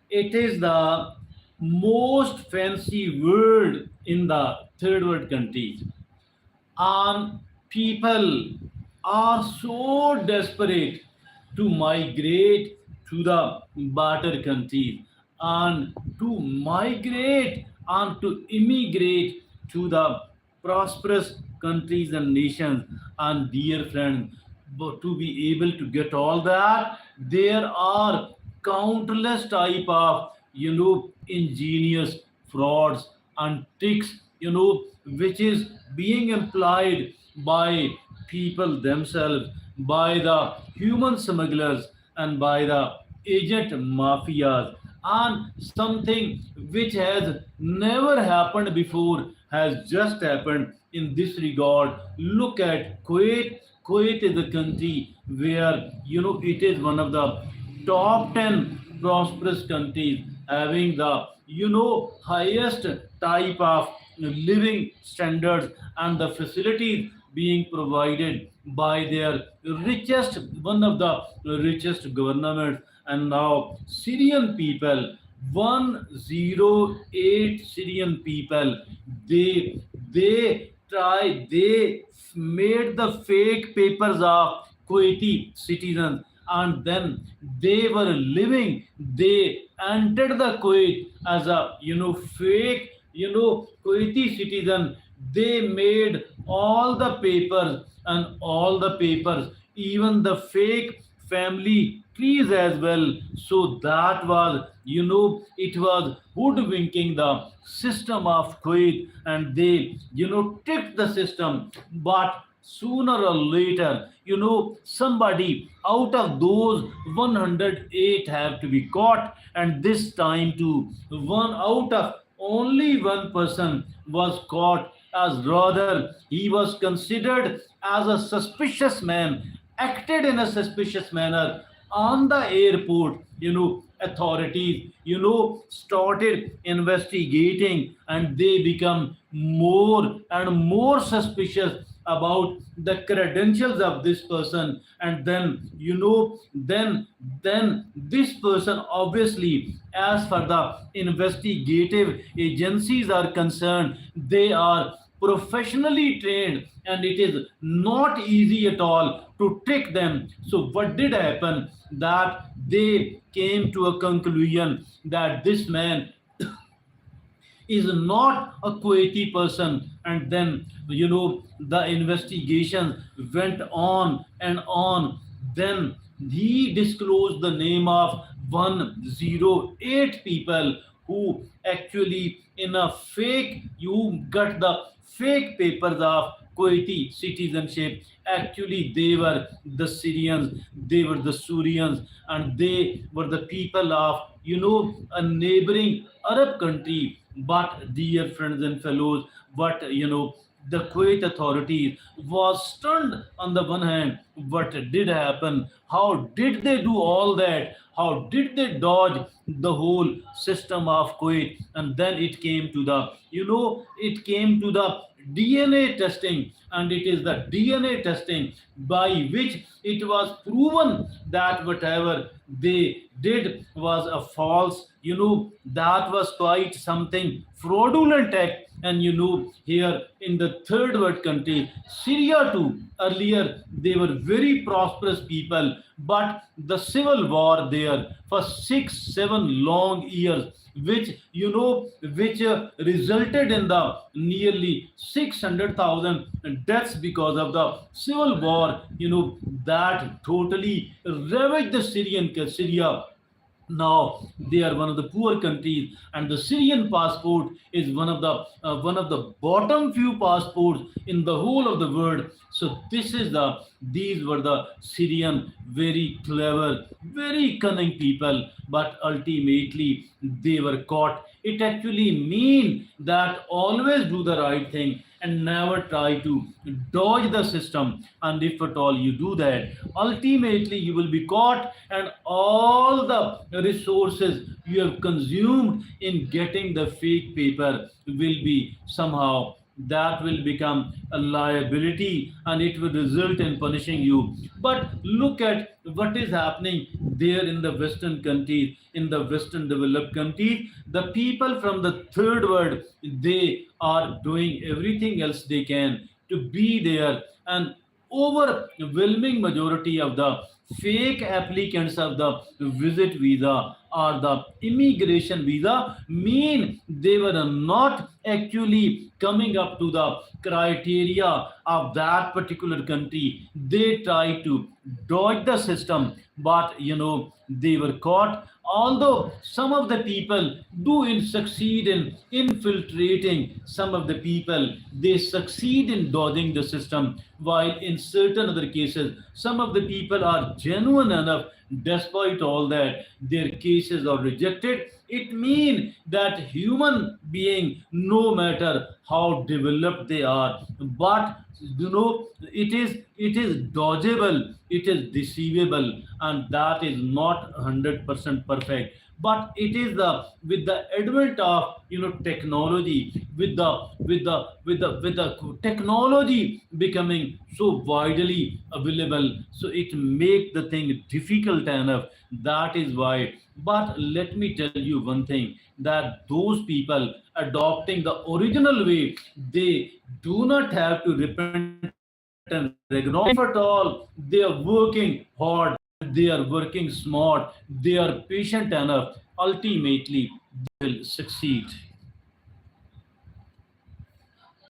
It is the most fancy word in the third world countries, and people are so desperate to migrate to the better countries, and to migrate and to immigrate to the prosperous countries and nations. And dear friends, but to be able to get all that, there are countless type of ingenious frauds and tricks, which is being employed by people themselves, by the human smugglers, and by the agent mafias. And something which has never happened before has just happened in this regard. Look at Kuwait. Kuwait is a country where it is one of the top 10 prosperous countries, having the highest type of living standards and the facilities being provided by their richest, one of the richest governments. And now Syrian people, 108 Syrian people, they made the fake papers of Kuwaiti citizens, and then they were living, they entered the Kuwait as a fake Kuwaiti citizen. They made all the papers, and all the papers, even the fake family trees as well. So that was, it was hoodwinking the system of Kuwait, and they, tricked the system. But sooner or later, somebody out of those 108 have to be caught, and this time too, one out of only one person was caught, as rather he was considered as a suspicious man, acted in a suspicious manner on the airport. Authorities started investigating, and they become more and more suspicious about the credentials of this person. And then then this person, obviously, as far the investigative agencies are concerned, they are professionally trained, and it is not easy at all to trick them. So what did happen, that they came to a conclusion that this man is not a Kuwaiti person. And then the investigation went on and on. Then he disclosed the name of 108 people who actually, in a fake, you got the fake papers of Kuwaiti citizenship. Actually, they were the Syrians, they were the Syrians, and they were the people of a neighboring Arab country. But dear friends and fellows, what the Kuwait authorities was stunned on the one hand. What did happen? How did they do all that? How did they dodge the whole system of Kuwait? And then it came to the, it came to the DNA testing, and it is the DNA testing by which it was proven that whatever they did was a false, that was quite something fraudulent act. And here in the third world country, Syria too, earlier they were very prosperous people, but the civil war there for 6 7 long years, which resulted in the nearly 600,000 deaths because of the civil war, that totally ravaged the Syria. Now they are one of the poor countries, and the Syrian passport is one of the bottom few passports in the whole of the world. So these were the Syrian, very clever, very cunning people, but ultimately they were caught. It actually means that always do the right thing and never try to dodge the system. And if at all you do that, ultimately you will be caught, and all the resources you have consumed in getting the fake paper will be somehow that will become a liability and it will result in punishing you. But look at what is happening there in the Western countries, in the Western developed countries. The people from the third world, they are doing everything else they can to be there, and overwhelming majority of the fake applicants of the visit visa or the immigration visa mean they were not actually coming up to the criteria of that particular country. They try to dodge the system, but they were caught. Although some of the people do succeed in infiltrating, some of the people they succeed in dodging the system, while in certain other cases some of the people are genuine enough, despite all that their cases are rejected. It means that human being, no matter how developed they are, but it is dodgeable, it is deceivable, and that is not 100% perfect. But it is the with the advent of technology, with the technology becoming so widely available, so it make the thing difficult enough. That is why. But let me tell you one thing, that those people adopting the original way, they do not have to repent and recognize. If at all they are working hard, they are working smart, they are patient enough, ultimately they will succeed.